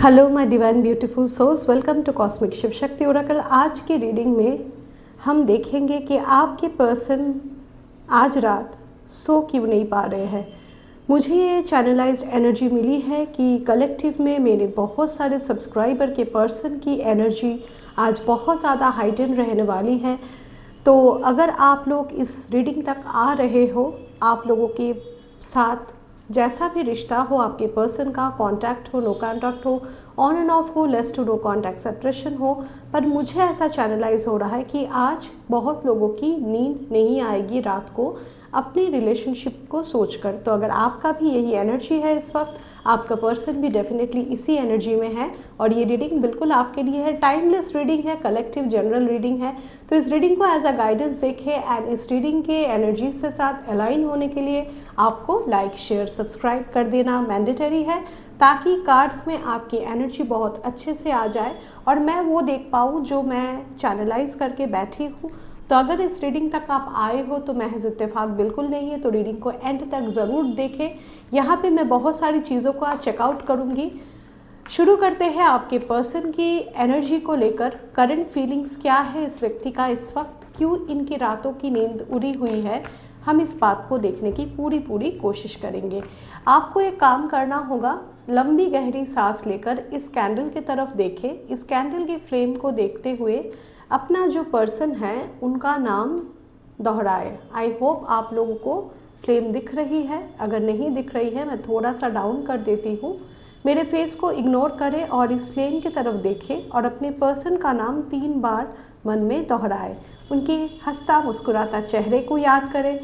Hello my divine beautiful souls, welcome to cosmic Shiv Shakti oracle. आज की reading में हम देखेंगे कि आपके पर्सन आज रात सो क्यों नहीं पा रहे हैं। मुझे ये चैनलाइज्ड एनर्जी मिली है कि कलेक्टिव में मेरे बहुत सारे सब्सक्राइबर के पर्सन की एनर्जी आज बहुत ज़्यादा हाइटन रहने वाली है। तो अगर आप लोग इस रीडिंग तक आ रहे हो, आप लोगों के साथ जैसा भी रिश्ता हो, आपके पर्सन का कांटेक्ट हो, नो कांटेक्ट हो, ऑन एंड ऑफ हो, less to no contact separation हो, पर मुझे ऐसा चैनलाइज हो रहा है कि आज बहुत लोगों की नींद नहीं आएगी रात को अपनी रिलेशनशिप को सोचकर। तो अगर आपका भी यही एनर्जी है इस वक्त, आपका पर्सन भी डेफिनेटली इसी एनर्जी में है और ये रीडिंग बिल्कुल आपके लिए है। टाइमलेस रीडिंग है, कलेक्टिव जनरल रीडिंग है। तो इस रीडिंग को एज अ गाइडेंस देखें एंड इस रीडिंग के एनर्जी से साथ अलाइन होने के लिए आपको लाइक, शेयर, सब्सक्राइब कर देना मैंडेटरी है, ताकि कार्ड्स में आपकी एनर्जी बहुत अच्छे से आ जाए और मैं वो देख पाऊँ जो मैं चैनलाइज करके बैठी हूँ। तो अगर इस रीडिंग तक आप आए हो तो महज इत्तेफाक बिल्कुल नहीं है, तो रीडिंग को एंड तक ज़रूर देखें। यहाँ पे मैं बहुत सारी चीज़ों को आज चेकआउट करूँगी। शुरू करते हैं आपके पर्सन की एनर्जी को लेकर। करंट फीलिंग्स क्या है इस व्यक्ति का इस वक्त, क्यों इनकी रातों की नींद उड़ी हुई है, हम इस बात को देखने की पूरी कोशिश करेंगे। आपको एक काम करना होगा, लंबी गहरी सांस लेकर इस कैंडल की तरफ देखें। इस कैंडल की फ्लेम को देखते हुए अपना जो पर्सन है उनका नाम दोहराए। आई होप आप लोगों को फ्लेम दिख रही है। अगर नहीं दिख रही है मैं थोड़ा सा डाउन कर देती हूँ। मेरे फेस को इग्नोर करें और इस फ्लेम की तरफ देखें और अपने पर्सन का नाम 3 बार मन में दोहराए। उनके हंसता मुस्कुराता चेहरे को याद करें,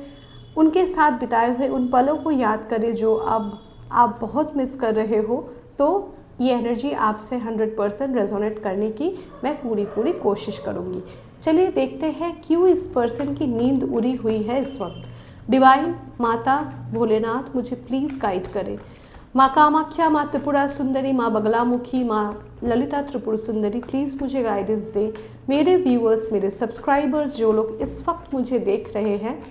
उनके साथ बिताए हुए उन पलों को याद करें जो अब आप बहुत मिस कर रहे हो। तो ये एनर्जी आपसे 100% रेजोनेट करने की मैं पूरी कोशिश करूँगी। चलिए देखते हैं क्यों इस पर्सन की नींद उड़ी हुई है इस वक्त। डिवाइन माता भोलेनाथ मुझे प्लीज़ गाइड करें। माँ कामाख्या, माँ त्रिपुरा सुंदरी, माँ बगलामुखी, माँ ललिता त्रिपुर सुंदरी, प्लीज़ मुझे गाइडेंस दे। मेरे व्यूअर्स, मेरे सब्सक्राइबर्स जो लोग इस वक्त मुझे देख रहे हैं,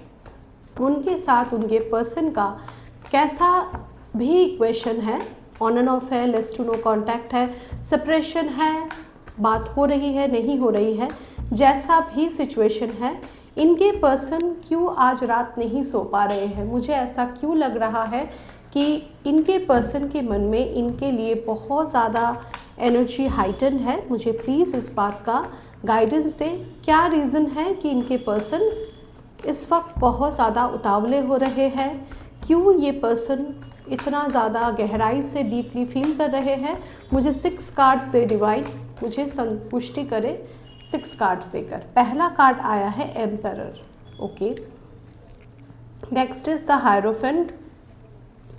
उनके साथ उनके पर्सन का कैसा भी इक्वेशन है, ऑन एंड ऑफ है, लेस टू नो कांटेक्ट है, सेपरेशन है, बात हो रही है, नहीं हो रही है, जैसा भी सिचुएशन है, इनके पर्सन क्यों आज रात नहीं सो पा रहे हैं। मुझे ऐसा क्यों लग रहा है कि इनके पर्सन के मन में इनके लिए बहुत ज़्यादा एनर्जी हाइटन है। मुझे प्लीज़ इस बात का गाइडेंस दें। क्या रीज़न है कि इनके पर्सन इस वक्त बहुत ज़्यादा उतावले हो रहे हैं, क्यों ये पर्सन इतना ज़्यादा गहराई से डीपली फील कर रहे हैं। मुझे 6 कार्ड्स दे डिवाइन, मुझे संतुष्टि करे 6 कार्ड्स देकर। पहला कार्ड आया है emperor, okay. Next is the hierophant,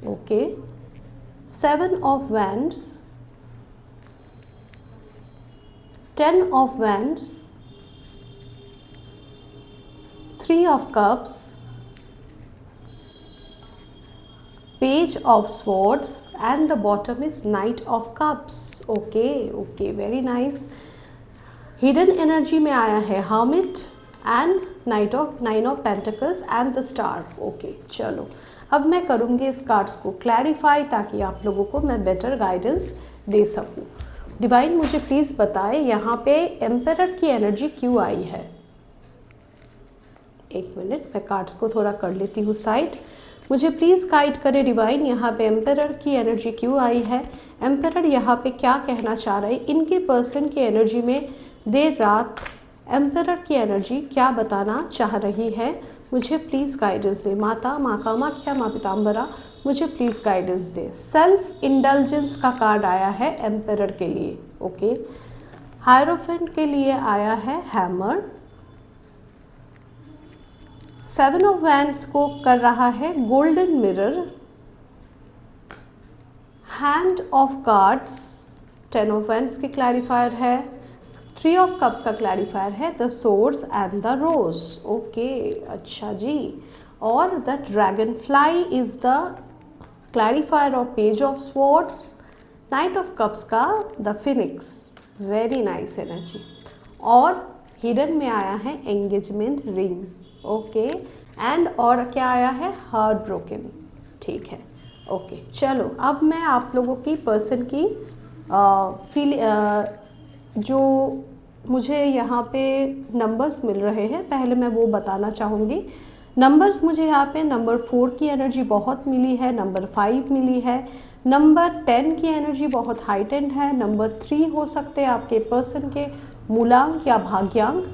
okay. 7 of wands, 10 of wands, 3 of cups, Page of Swords, and the bottom is Knight of Cups. Okay, very nice. Hidden energy में आया है Hermit and Nine of Pentacles and the Star. Okay, चलो अब मैं करूँगी इस cards को clarify ताकि आप लोगों को मैं बेटर गाइडेंस दे सकूँ। डिवाइन मुझे प्लीज़ बताएं यहाँ पे एम्परर की एनर्जी क्यों आई है। एक मिनट, मैं कार्ड्स को थोड़ा कर लेती हूँ साइड। मुझे प्लीज़ गाइड करें डिवाइन, यहाँ पे एम्परर की एनर्जी क्यों आई है। एम्परर यहाँ पे क्या कहना चाह रहे हैं, इनके पर्सन की एनर्जी में देर रात एम्परर की एनर्जी क्या बताना चाह रही है। मुझे प्लीज़ गाइडेंस दे। माता, माँ कामाख्या, माँ पीताम्बरा, मुझे please guidance they. Self indulgence का कार्ड आया है एम्परर के लिए, ओके। हायरोफेंट के लिए आया है हैमर। 7 ऑफ वैंड्स को कर रहा है golden mirror. Hand of cards 10 of wands के क्लैरिफायर है। 3 ऑफ कप्स का क्लैरिफायर है the swords and the rose, okay. अच्छा जी, और the dragon fly is the clarifier of page of swords. Knight of cups का the phoenix, very nice energy. और hidden में आया है एंगेजमेंट रिंग, ओके। एंड और क्या आया है, हार्ट ब्रोकन, ठीक है, ओके। चलो अब मैं आप लोगों की पर्सन की जो मुझे यहाँ पे नंबर्स मिल रहे हैं, पहले मैं वो बताना चाहूँगी। नंबर्स मुझे यहाँ पे नंबर 4 की एनर्जी बहुत मिली है, नंबर 5 मिली है, नंबर 10 की एनर्जी बहुत हाइटेंड है, नंबर 3 हो सकते हैं आपके पर्सन के मूलांक या भाग्यांक,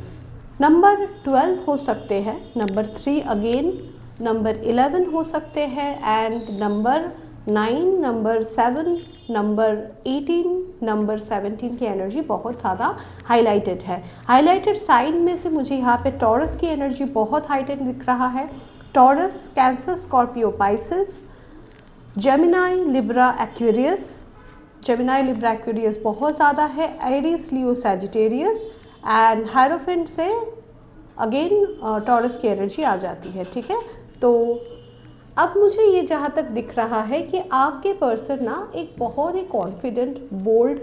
नंबर 12 हो सकते हैं, नंबर 3 अगेन, नंबर 11 हो सकते हैं, and number 9, number 7, number 18, number 17 की एनर्जी बहुत ज़्यादा हाईलाइटेड है। हाईलाइटेड साइन में से मुझे यहाँ पे टॉरस की एनर्जी बहुत हाईटेंड दिख रहा है। Taurus, cancer, Scorpio, Pisces, Gemini, Libra, Aquarius. Gemini, Libra, Aquarius बहुत ज़्यादा है। Aries, Leo, Sagittarius and hierophant से अगेन टॉरस की एनर्जी आ जाती है। ठीक है, तो अब मुझे ये जहाँ तक दिख रहा है कि आपके पर्सन ना एक बहुत ही कॉन्फिडेंट, बोल्ड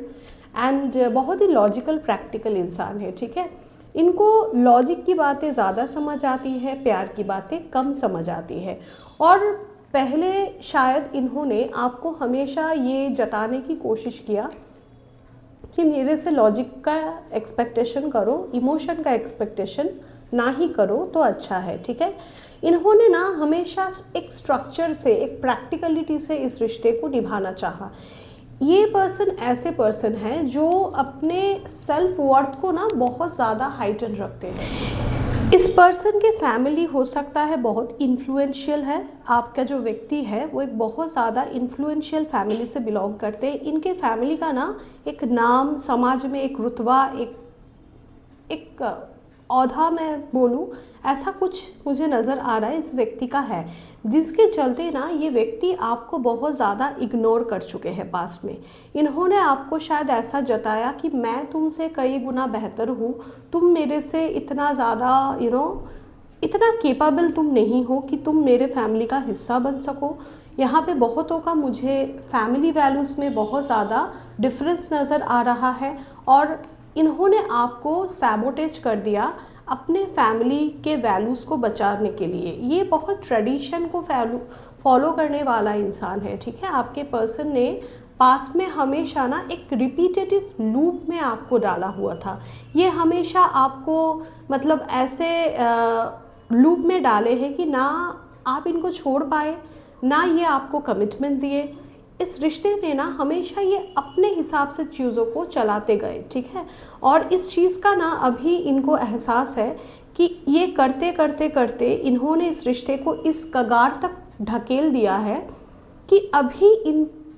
एंड बहुत ही लॉजिकल, प्रैक्टिकल इंसान है। ठीक है, इनको लॉजिक की बातें ज़्यादा समझ आती है, प्यार की बातें कम समझ आती है। और पहले शायद इन्होंने आपको हमेशा ये जताने की कोशिश किया कि मेरे से लॉजिक का एक्सपेक्टेशन करो, इमोशन का एक्सपेक्टेशन ना ही करो तो अच्छा है। ठीक है, इन्होंने ना हमेशा एक स्ट्रक्चर से, एक प्रैक्टिकलिटी से इस रिश्ते को निभाना चाहा। ये पर्सन ऐसे पर्सन हैं जो अपने सेल्फ वर्थ को ना बहुत ज़्यादा हाइटन रखते हैं। इस पर्सन के फैमिली हो सकता है बहुत इन्फ्लुएंशियल है। आपका जो व्यक्ति है वो एक बहुत ज़्यादा इन्फ्लुएंशियल फैमिली से बिलोंग करते हैं। इनके फैमिली का ना एक नाम, समाज में एक रुतबा, एक औधा मैं बोलूँ, ऐसा कुछ मुझे नज़र आ रहा है इस व्यक्ति का है, जिसके चलते ना ये व्यक्ति आपको बहुत ज़्यादा इग्नोर कर चुके हैं पास्ट में। इन्होंने आपको शायद ऐसा जताया कि मैं तुमसे कई गुना बेहतर हूँ, तुम मेरे से इतना ज़्यादा इतना केपेबल तुम नहीं हो कि तुम मेरे फैमिली का हिस्सा बन सको। यहाँ पे बहुतों का मुझे फैमिली वैल्यूज़ में बहुत ज़्यादा डिफरेंस नज़र आ रहा है, और इन्होंने आपको सैबोटेज कर दिया अपने फैमिली के वैल्यूज़ को बचाने के लिए। ये बहुत ट्रेडिशन को फॉलो करने वाला इंसान है। ठीक है, आपके पर्सन ने पास्ट में हमेशा ना एक रिपीटेटिव लूप में आपको डाला हुआ था। ये हमेशा आपको मतलब ऐसे लूप में डाले हैं कि ना आप इनको छोड़ पाए, ना ये आपको कमिटमेंट दिए। इस रिश्ते में ना हमेशा ये अपने हिसाब से चीज़ों को चलाते गए। ठीक है, और इस चीज़ का ना अभी इनको एहसास है कि ये करते करते करते इन्होंने इस रिश्ते को इस कगार तक ढकेल दिया है कि अभी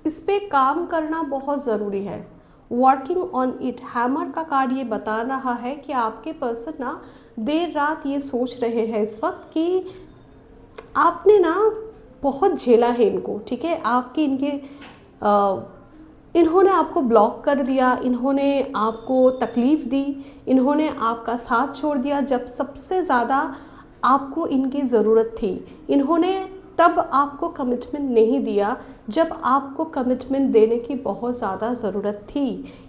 इस पे काम करना बहुत ज़रूरी है। वर्किंग ऑन इट, हैमर का कार्ड ये बता रहा है कि आपके पर्सन ना देर रात ये सोच रहे हैं इस वक्त कि आपने ना बहुत झेला है इनको। ठीक है, इन्होंने आपको ब्लॉक कर दिया, इन्होंने आपको तकलीफ़ दी, इन्होंने आपका साथ छोड़ दिया जब सबसे ज़्यादा आपको इनकी ज़रूरत थी। इन्होंने तब आपको कमिटमेंट नहीं दिया जब आपको कमिटमेंट देने की बहुत ज़्यादा ज़रूरत थी।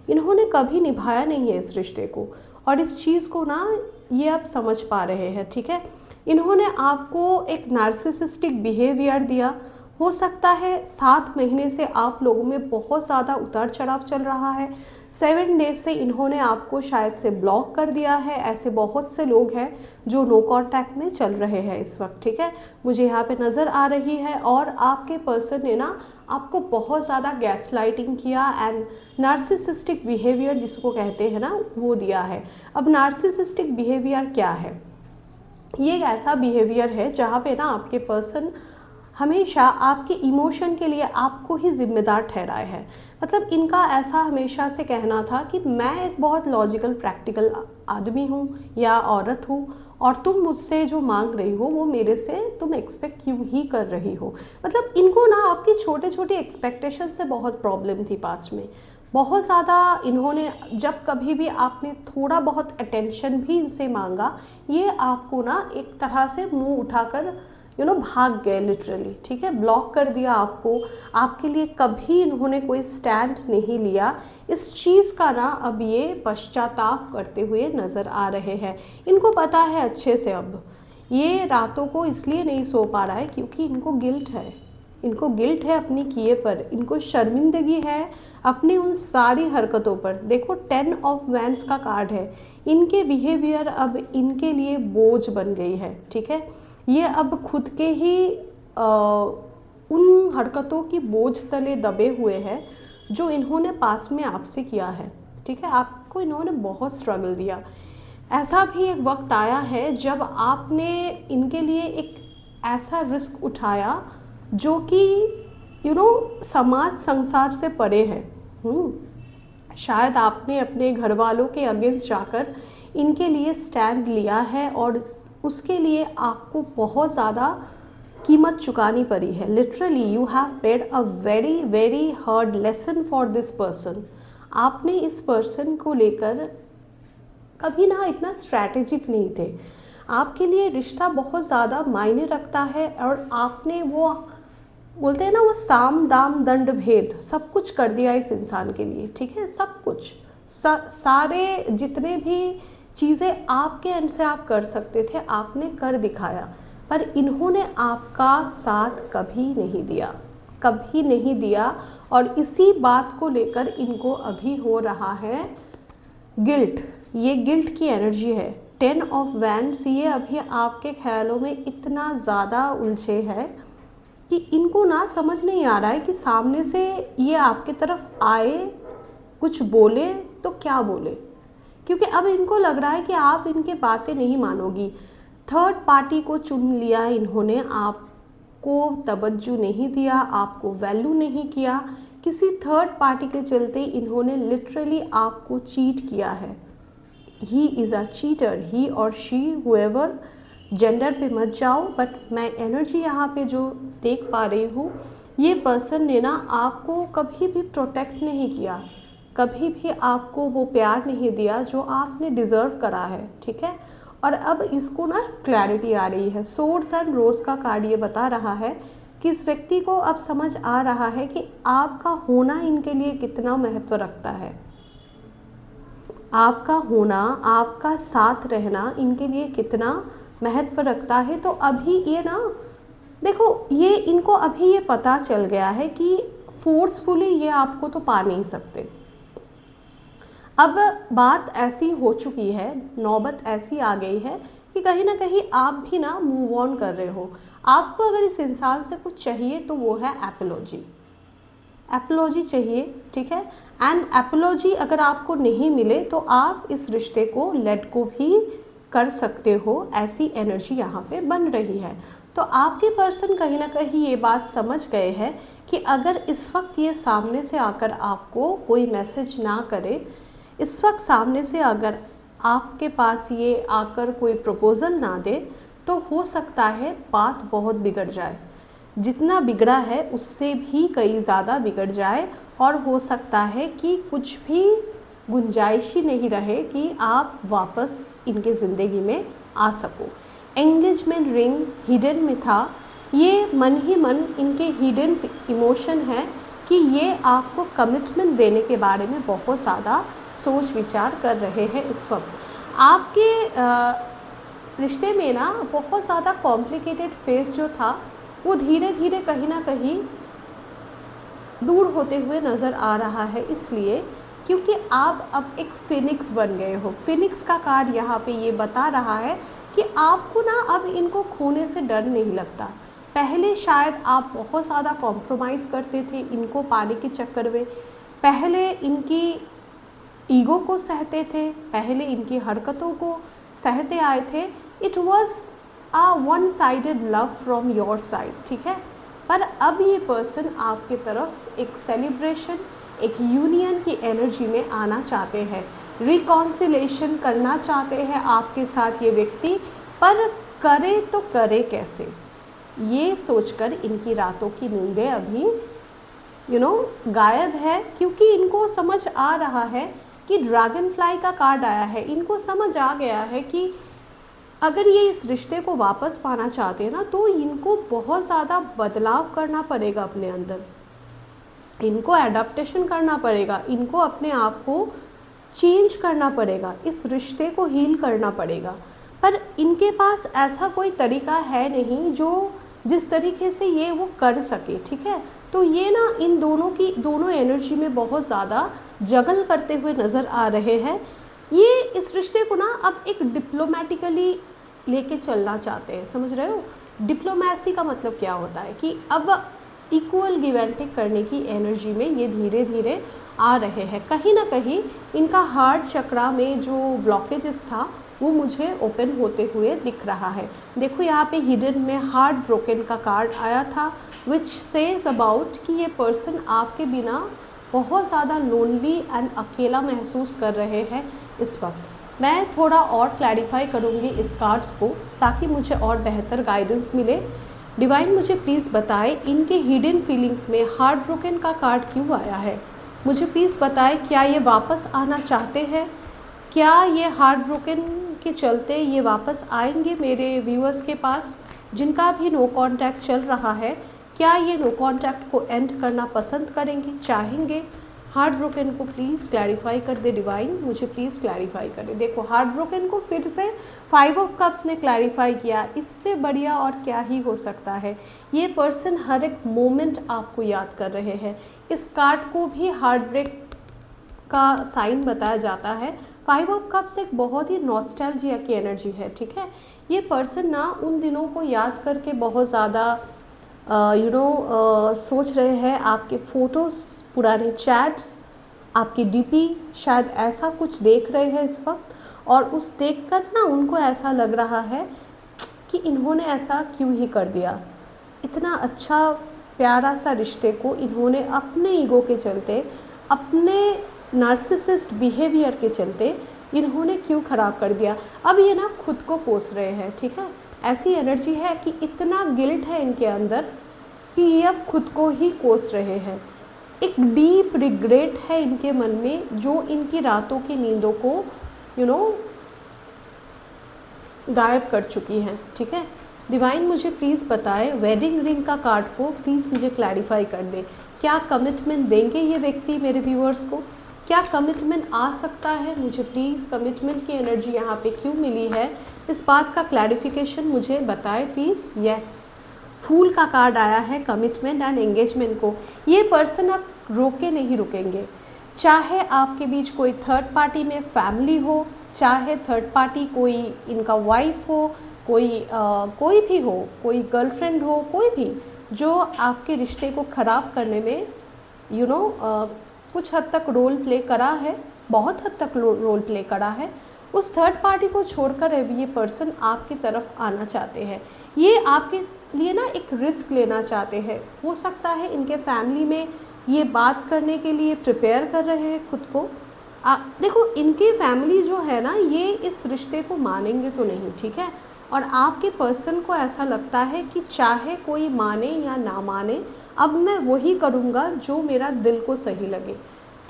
इन्होंने कभी निभाया नहीं है इस रिश्ते को, और इस चीज़ को ना ये अब समझ पा रहे हैं। ठीक है, इन्होंने आपको एक नार्सिसिस्टिक बिहेवियर दिया। हो सकता है 7 महीने से आप लोगों में बहुत ज़्यादा उतार चढ़ाव चल रहा है। 7 डेज से इन्होंने आपको शायद से ब्लॉक कर दिया है। ऐसे बहुत से लोग हैं जो नो कांटेक्ट में चल रहे हैं इस वक्त। ठीक है, मुझे यहाँ पे नज़र आ रही है, और आपके पर्सन ने ना आपको बहुत ज़्यादा गैसलाइटिंग किया एंड नार्सिसिस्टिक बिहेवियर जिसको कहते हैं ना वो दिया है। अब नार्सिसिस्टिक बिहेवियर क्या है? ये एक ऐसा बिहेवियर है जहाँ पे ना आपके पर्सन हमेशा आपके इमोशन के लिए आपको ही जिम्मेदार ठहराए है। मतलब इनका ऐसा हमेशा से कहना था कि मैं एक बहुत लॉजिकल, प्रैक्टिकल आदमी हूँ या औरत हूँ, और तुम मुझसे जो मांग रही हो वो मेरे से तुम एक्सपेक्ट क्यों ही कर रही हो। मतलब इनको ना आपकी छोटे छोटे एक्सपेक्टेशन से बहुत प्रॉब्लम थी पास्ट में। बहुत ज़्यादा इन्होंने, जब कभी भी आपने थोड़ा बहुत अटेंशन भी इनसे मांगा, ये आपको ना एक तरह से मुंह उठाकर भाग गए लिटरली। ठीक है, ब्लॉक कर दिया आपको। आपके लिए कभी इन्होंने कोई स्टैंड नहीं लिया। इस चीज़ का ना अब ये पश्चाताप करते हुए नज़र आ रहे हैं। इनको पता है अच्छे से, अब ये रातों को इसलिए नहीं सो पा रहा है क्योंकि इनको गिल्ट है। इनको गिल्ट है अपनी किए पर, इनको शर्मिंदगी है अपनी उन सारी हरकतों पर। देखो 10 ऑफ वैंड्स का कार्ड है, इनके बिहेवियर अब इनके लिए बोझ बन गई है, ठीक है। ये अब खुद के ही उन हरकतों की बोझ तले दबे हुए हैं जो इन्होंने पास में आपसे किया है, ठीक है। आपको इन्होंने बहुत स्ट्रगल दिया। ऐसा भी एक वक्त आया है जब आपने इनके लिए एक ऐसा रिस्क उठाया जो कि समाज संसार से परे है। शायद आपने अपने घर वालों के अगेंस्ट जाकर इनके लिए स्टैंड लिया है और उसके लिए आपको बहुत ज़्यादा कीमत चुकानी पड़ी है। Literally you have paid a very very hard lesson for this person. आपने इस पर्सन को लेकर कभी ना इतना स्ट्रैटेजिक नहीं थे। आपके लिए रिश्ता बहुत ज़्यादा मायने रखता है और आपने वो बोलते हैं ना, वो साम दाम दंड भेद सब कुछ कर दिया इस इंसान के लिए, ठीक है। सब कुछ सारे जितने भी चीज़ें आपके एंड से आप कर सकते थे आपने कर दिखाया, पर इन्होंने आपका साथ कभी नहीं दिया, कभी नहीं दिया। और इसी बात को लेकर इनको अभी हो रहा है गिल्ट। ये गिल्ट की एनर्जी है। 10 ऑफ वैंड्स ये अभी आपके ख्यालों में इतना ज़्यादा उलझे है कि इनको ना समझ नहीं आ रहा है कि सामने से ये आपके तरफ आए, कुछ बोले तो क्या बोले, क्योंकि अब इनको लग रहा है कि आप इनके बातें नहीं मानोगी। थर्ड पार्टी को चुन लिया इन्होंने, आपको तवज्जो नहीं दिया, आपको वैल्यू नहीं किया। किसी थर्ड पार्टी के चलते इन्होंने लिटरली आपको चीट किया है। ही इज़ अ चीटर, ही और शी, हुएवर, जेंडर पे मत जाओ, बट मैं एनर्जी यहाँ पे जो देख पा रही हूँ, ये पर्सन ने ना आपको कभी भी प्रोटेक्ट नहीं किया, कभी भी आपको वो प्यार नहीं दिया जो आपने डिज़र्व करा है, ठीक है। और अब इसको ना क्लैरिटी आ रही है। सोर्ड्स एंड रोज का कार्ड ये बता रहा है कि इस व्यक्ति को अब समझ आ रहा है कि आपका होना इनके लिए कितना महत्व रखता है। आपका होना, आपका साथ रहना इनके लिए कितना महत्व रखता है। तो अभी ये ना देखो, ये इनको अभी ये पता चल गया है कि फोर्सफुली ये आपको तो पा नहीं सकते। अब बात ऐसी हो चुकी है, नौबत ऐसी आ गई है कि कहीं ना कहीं आप भी ना मूव ऑन कर रहे हो। आपको अगर इस इंसान से कुछ चाहिए तो वो है एपोलॉजी, एपोलॉजी चाहिए, ठीक है। एंड एपोलॉजी अगर आपको नहीं मिले तो आप इस रिश्ते को लेट गो भी कर सकते हो, ऐसी एनर्जी यहाँ पे बन रही है। तो आपके पर्सन कहीं ना कहीं ये बात समझ गए हैं कि अगर इस वक्त ये सामने से आकर आपको कोई मैसेज ना करे, इस वक्त सामने से अगर आपके पास ये आकर कोई प्रपोज़ल ना दे, तो हो सकता है बात बहुत बिगड़ जाए। जितना बिगड़ा है उससे भी कई ज़्यादा बिगड़ जाए और हो सकता है कि कुछ भी गुंजाइश ही नहीं रहे कि आप वापस इनके ज़िंदगी में आ सको। एंगेजमेंट रिंग हिडन में था, ये मन ही मन इनके हिडन इमोशन है कि ये आपको कमिटमेंट देने के बारे में बहुत ज़्यादा सोच विचार कर रहे हैं इस वक्त। आपके रिश्ते में ना बहुत ज़्यादा कॉम्प्लिकेटेड फेज जो था वो धीरे धीरे कहीं ना कहीं दूर होते हुए नज़र आ रहा है, इसलिए क्योंकि आप अब एक फिनिक्स बन गए हो। फिनिक्स का कार्ड यहाँ पे ये बता रहा है कि आपको ना अब इनको खोने से डर नहीं लगता। पहले शायद आप बहुत ज़्यादा कॉम्प्रोमाइज़ करते थे इनको पाने के चक्कर में, पहले इनकी ईगो को सहते थे, पहले इनकी हरकतों को सहते आए थे। It was a one sided love from your side, ठीक है। पर अब ये पर्सन आपके तरफ एक सेलिब्रेशन, एक यूनियन की एनर्जी में आना चाहते हैं, रिकॉन्सिलेशन करना चाहते हैं आपके साथ ये व्यक्ति, पर करे तो करे कैसे, ये सोचकर इनकी रातों की नींदें अभी गायब है। क्योंकि इनको समझ आ रहा है कि ड्रैगन फ्लाई का कार्ड आया है, इनको समझ आ गया है कि अगर ये इस रिश्ते को वापस पाना चाहते हैं ना, तो इनको बहुत ज़्यादा बदलाव करना पड़ेगा अपने अंदर, इनको एडाप्टेशन करना पड़ेगा, इनको अपने आप को चेंज करना पड़ेगा, इस रिश्ते को हील करना पड़ेगा। पर इनके पास ऐसा कोई तरीका है नहीं जो जिस तरीके से ये वो कर सके, ठीक है। तो ये ना इन दोनों एनर्जी में बहुत ज़्यादा जगल करते हुए नज़र आ रहे हैं। ये इस रिश्ते को ना अब एक डिप्लोमेटिकली लेके चलना चाहते हैं, समझ रहे हो। डिप्लोमेसी का मतलब क्या होता है कि अब इक्वल गिव एंड टेक करने की एनर्जी में ये धीरे धीरे आ रहे हैं। कहीं ना कहीं इनका हार्ट चक्रा में जो ब्लॉकेजेस था वो मुझे ओपन होते हुए दिख रहा है। देखो यहाँ पे हिडन में हार्ट ब्रोकन का कार्ड आया था, विच सेज अबाउट कि ये पर्सन आपके बिना बहुत ज़्यादा लोनली एंड अकेला महसूस कर रहे हैं इस वक्त। मैं थोड़ा और क्लैरिफाई करूँगी इस कार्ड्स को ताकि मुझे और बेहतर गाइडेंस मिले। डिवाइन मुझे प्लीज़ बताए इनके हिडन फीलिंग्स में हार्ट ब्रोकन का कार्ड क्यों आया है। मुझे प्लीज़ बताए क्या ये वापस आना चाहते हैं, क्या ये हार्ट ब्रोकन के चलते ये वापस आएंगे मेरे व्यूअर्स के पास जिनका भी नो कांटेक्ट चल रहा है। क्या ये नो कांटेक्ट को एंड करना पसंद करेंगे, चाहेंगे। हार्ट ब्रोकन को प्लीज़ क्लैरिफाई कर दे डिवाइन, मुझे प्लीज़ क्लैरिफाई कर दे। देखो हार्ट ब्रोकन को फिर से 5 ऑफ कप्स ने क्लैरिफाई किया, इससे बढ़िया और क्या ही हो सकता है। ये पर्सन हर एक मोमेंट आपको याद कर रहे हैं। इस कार्ड को भी हार्ट ब्रेक का साइन बताया जाता है। 5 ऑफ कप्स एक बहुत ही नॉस्टैल्जिया की एनर्जी है, ठीक है। ये पर्सन ना उन दिनों को याद करके बहुत ज़्यादा सोच रहे हैं। आपके फ़ोटोज़, पुराने चैट्स, आपकी डीपी, शायद ऐसा कुछ देख रहे हैं इस वक्त। और उस देखकर ना उनको ऐसा लग रहा है कि इन्होंने ऐसा क्यों ही कर दिया। इतना अच्छा प्यारा सा रिश्ते को इन्होंने अपने ईगो के चलते, अपने नार्सिसिस्ट बिहेवियर के चलते इन्होंने क्यों ख़राब कर दिया। अब ये ना खुद को कोस रहे हैं, ठीक है। ऐसी एनर्जी है कि इतना गिल्ट है इनके अंदर कि ये अब खुद को ही कोस रहे हैं। एक डीप रिग्रेट है इनके मन में जो इनकी रातों की नींदों को गायब कर चुकी हैं, ठीक है। डिवाइन मुझे प्लीज़ बताए वेडिंग रिंग का कार्ड को प्लीज़ मुझे क्लैरिफाई कर दे। क्या कमिटमेंट देंगे ये व्यक्ति मेरे व्यूअर्स को, क्या कमिटमेंट आ सकता है। मुझे प्लीज़ कमिटमेंट की एनर्जी यहाँ पे क्यों मिली है, इस बात का क्लैरिफिकेशन मुझे बताए प्लीज़। यस, फूल का कार्ड आया है कमिटमेंट एंड एंगेजमेंट को। ये पर्सन अब रोके नहीं रुकेंगे, चाहे आपके बीच कोई थर्ड पार्टी में फैमिली हो, चाहे थर्ड पार्टी कोई इनका वाइफ हो, कोई भी हो, कोई गर्लफ्रेंड हो, कोई भी जो आपके रिश्ते को ख़राब करने में कुछ हद तक रोल प्ले करा है, बहुत हद तक रोल प्ले करा है। उस थर्ड पार्टी को छोड़कर अब ये पर्सन आपकी तरफ आना चाहते हैं। ये आपके लिए ना एक रिस्क लेना चाहते हैं। हो सकता है इनके फैमिली में ये बात करने के लिए प्रिपेयर कर रहे हैं खुद को। देखो इनकी फैमिली जो है ना ये इस रिश्ते को मानेंगे तो नहीं, ठीक है। और आपके पर्सन को ऐसा लगता है कि चाहे कोई माने या ना माने, अब मैं वही करूँगा जो मेरा दिल को सही लगे,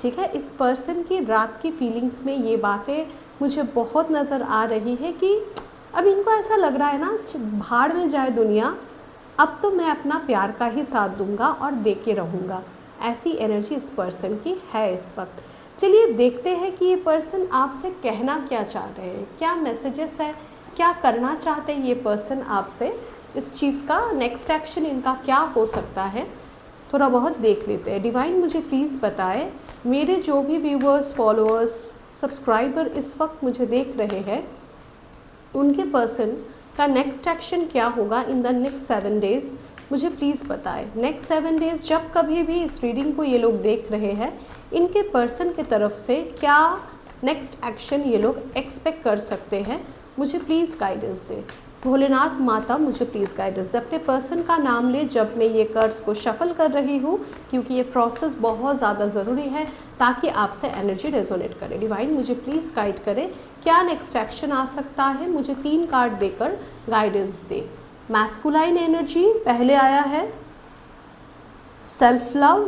ठीक है। इस पर्सन की रात की फीलिंग्स में ये बातें मुझे बहुत नज़र आ रही है कि अब इनको ऐसा लग रहा है ना भाड़ में जाए दुनिया, अब तो मैं अपना प्यार का ही साथ दूंगा और दे के रहूँगा। ऐसी एनर्जी इस पर्सन की है इस वक्त। चलिए देखते हैं कि ये पर्सन आपसे कहना क्या चाह रहे हैं, क्या मैसेजेस है, क्या करना चाहते हैं ये पर्सन आपसे, इस चीज़ का नेक्स्ट एक्शन इनका क्या हो सकता है, थोड़ा बहुत देख लेते हैं। डिवाइन मुझे प्लीज़ बताए मेरे जो भी व्यूवर्स, फॉलोअर्स, सब्सक्राइबर इस वक्त मुझे देख रहे हैं उनके पर्सन का नेक्स्ट एक्शन क्या होगा इन द नेक्स्ट 7 डेज़। मुझे प्लीज़ बताएं नेक्स्ट 7 डेज़ जब कभी भी इस रीडिंग को ये लोग देख रहे हैं, इनके पर्सन की तरफ से क्या नेक्स्ट एक्शन ये लोग एक्सपेक्ट कर सकते हैं। मुझे प्लीज़ गाइडेंस दें। भोलेनाथ माता मुझे प्लीज़ गाइडेंस दें। अपने पर्सन का नाम ले जब मैं ये कार्ड्स को शफल कर रही हूँ, क्योंकि ये प्रोसेस बहुत ज़्यादा ज़रूरी है ताकि आपसे एनर्जी रेजोनेट करे। डिवाइन मुझे प्लीज़ गाइड करें क्या नेक्स्ट एक्शन आ सकता है। मुझे 3 कार्ड देकर गाइडेंस दे। मैस्कुलाइन एनर्जी पहले आया है, self love,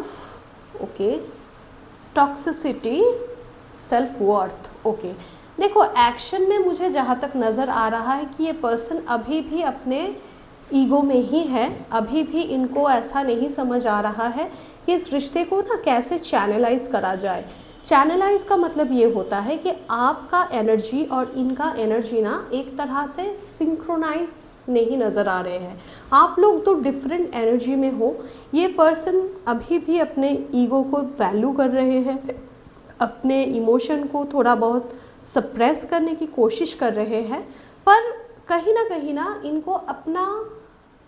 okay, toxicity, self worth, okay. देखो एक्शन में मुझे जहाँ तक नज़र आ रहा है कि ये पर्सन अभी भी अपने ईगो में ही है, अभी भी इनको ऐसा नहीं समझ आ रहा है कि इस रिश्ते को ना कैसे चैनलाइज करा जाए। चैनलाइज का मतलब ये होता है कि आपका एनर्जी और इनका एनर्जी ना एक तरह से सिंक्रोनाइज नहीं नज़र आ रहे हैं। आप लोग तो डिफरेंट एनर्जी में हो। ये पर्सन अभी भी अपने ईगो को वैल्यू कर रहे हैं, अपने इमोशन को थोड़ा बहुत सप्रेस करने की कोशिश कर रहे हैं, पर कहीं ना इनको अपना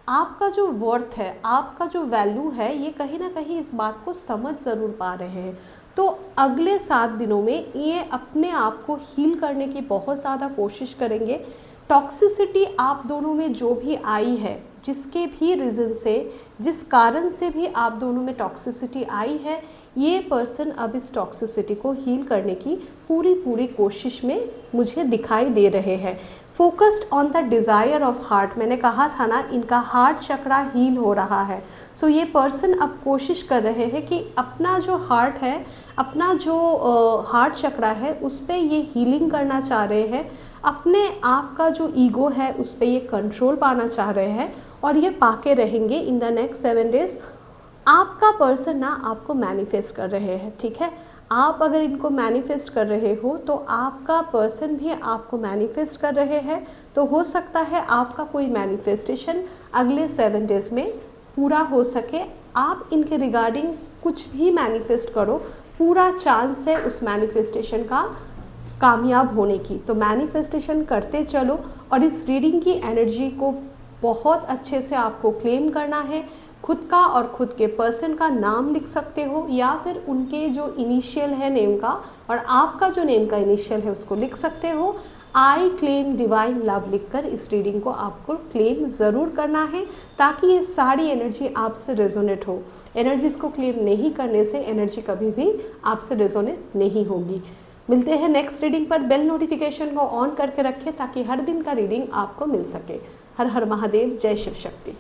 आपका जो वर्थ है, आपका जो वैल्यू है, ये कहीं ना कहीं इस बात को समझ ज़रूर पा रहे हैं। तो अगले 7 दिनों में ये अपने आप को हील करने की बहुत ज़्यादा कोशिश करेंगे। टॉक्सिसिटी आप दोनों में जो भी आई है, जिसके भी रीज़न से, जिस कारण से भी आप दोनों में टॉक्सिसिटी आई है, ये पर्सन अब इस टॉक्सिसिटी को हील करने की पूरी कोशिश में मुझे दिखाई दे रहे हैं। Focused on the desire of heart, मैंने कहा था ना इनका हार्ट चक्रा हील हो रहा है। सो ये पर्सन अब कोशिश कर रहे हैं कि अपना जो हार्ट है, अपना जो हार्ट चक्रा है, उस पर ये हीलिंग करना चाह रहे हैं। अपने आप का जो ईगो है उस पर ये कंट्रोल पाना चाह रहे हैं, और ये पाके रहेंगे इन द नेक्स्ट 7 डेज़। आपका पर्सन ना आपको मैनिफेस्ट कर रहे हैं, ठीक है। आप अगर इनको मैनिफेस्ट कर रहे हो तो आपका पर्सन भी आपको मैनिफेस्ट कर रहे हैं। तो हो सकता है आपका कोई मैनिफेस्टेशन अगले 7 डेज़ में पूरा हो सके। आप इनके रिगार्डिंग कुछ भी मैनिफेस्ट करो, पूरा चांस है उस मैनिफेस्टेशन का कामयाब होने की। तो मैनिफेस्टेशन करते चलो, और इस रीडिंग की एनर्जी को बहुत अच्छे से आपको क्लेम करना है। खुद का और खुद के पर्सन का नाम लिख सकते हो, या फिर उनके जो इनिशियल है नेम का और आपका जो नेम का इनिशियल है उसको लिख सकते हो। आई क्लेम डिवाइन लव लिखकर इस रीडिंग को आपको क्लेम ज़रूर करना है, ताकि ये सारी एनर्जी आपसे रेजोनेट हो। एनर्जीज को क्लेम नहीं करने से एनर्जी कभी भी आपसे रेजोनेट नहीं होगी। मिलते हैं नेक्स्ट रीडिंग पर। बेल नोटिफिकेशन को ऑन करके रखें ताकि हर दिन का रीडिंग आपको मिल सके। हर हर महादेव, जय शिव शक्ति।